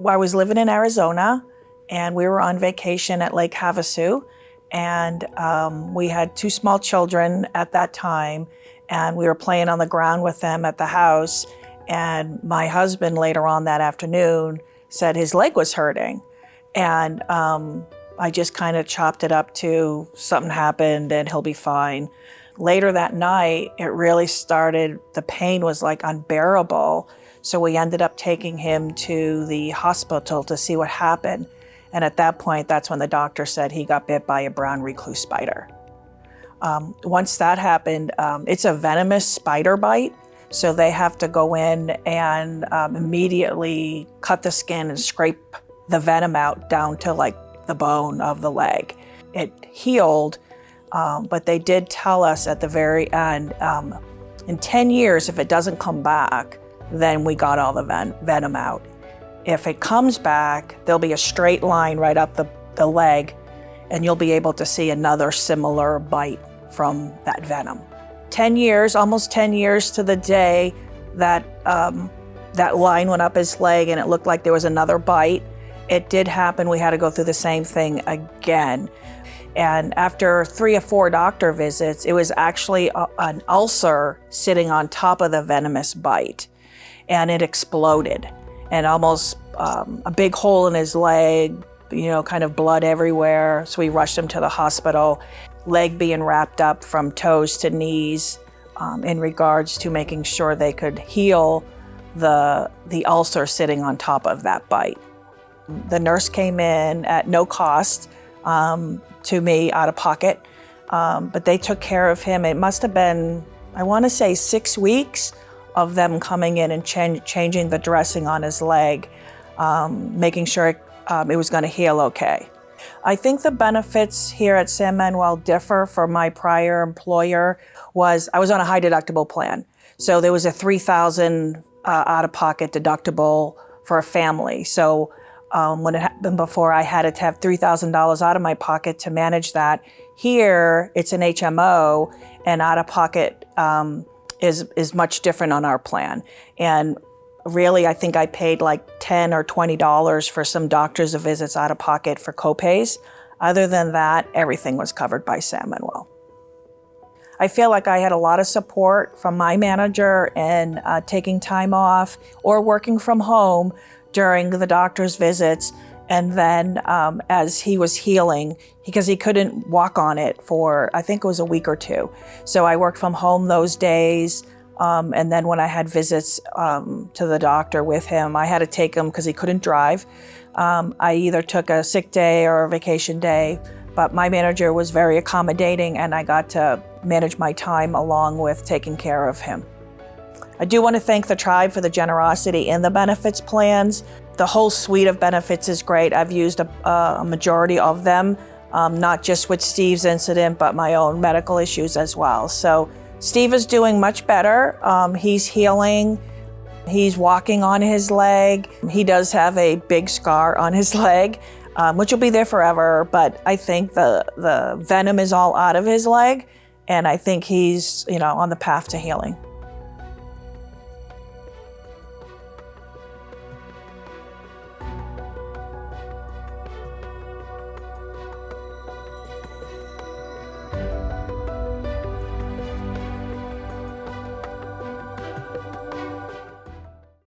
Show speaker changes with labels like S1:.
S1: I was living in Arizona, and we were on vacation at Lake Havasu, and we had 2 small children at that time, and we were playing on the ground with them at the house, and my husband later on that afternoon said his leg was hurting, and I just kind of chopped it up to something happened and he'll be fine. Later that night, it really started, the pain was like unbearable. So we ended up taking him to the hospital to see what happened. And at that point, that's when the doctor said he got bit by a brown recluse spider. Once that happened, it's a venomous spider bite. So they have to go in and immediately cut the skin and scrape the venom out down to like the bone of the leg. It healed, but they did tell us at the very end, in 10 years, if it doesn't come back, then we got all the venom out. If it comes back, there'll be a straight line right up the leg, and you'll be able to see another similar bite from that venom. 10 years, almost 10 years to the day that that line went up his leg and it looked like there was another bite. It did happen. We had to go through the same thing again. And after 3 or 4 doctor visits, it was actually an ulcer sitting on top of the venomous bite. And it exploded. And almost a big hole in his leg, kind of blood everywhere. So we rushed him to the hospital, leg being wrapped up from toes to knees in regards to making sure they could heal the ulcer sitting on top of that bite. The nurse came in at no cost to me out of pocket, but they took care of him. It must have been, I want to say 6 weeks of them coming in and changing the dressing on his leg, making sure it was going to heal okay. I think the benefits here at San Manuel differ from my prior employer. I was on a high deductible plan. So there was a $3,000 out-of-pocket deductible for a family. So when it happened before, I had to have $3,000 out of my pocket to manage that. Here, it's an HMO, and out-of-pocket is much different on our plan. And really, I think I paid like $10 or $20 for some doctor's visits out of pocket for copays. Other than that, everything was covered by San Manuel. I feel like I had a lot of support from my manager in taking time off or working from home during the doctor's visits. And then as he was healing, because he couldn't walk on it for, I think it was a week or 2. So I worked from home those days. And then when I had visits to the doctor with him, I had to take him because he couldn't drive. I either took a sick day or a vacation day, but my manager was very accommodating and I got to manage my time along with taking care of him. I do want to thank the tribe for the generosity in the benefits plans. The whole suite of benefits is great. I've used a majority of them, not just with Steve's incident, but my own medical issues as well. So Steve is doing much better. He's healing. He's walking on his leg. He does have a big scar on his leg, which will be there forever. But I think the venom is all out of his leg. And I think he's, on the path to healing.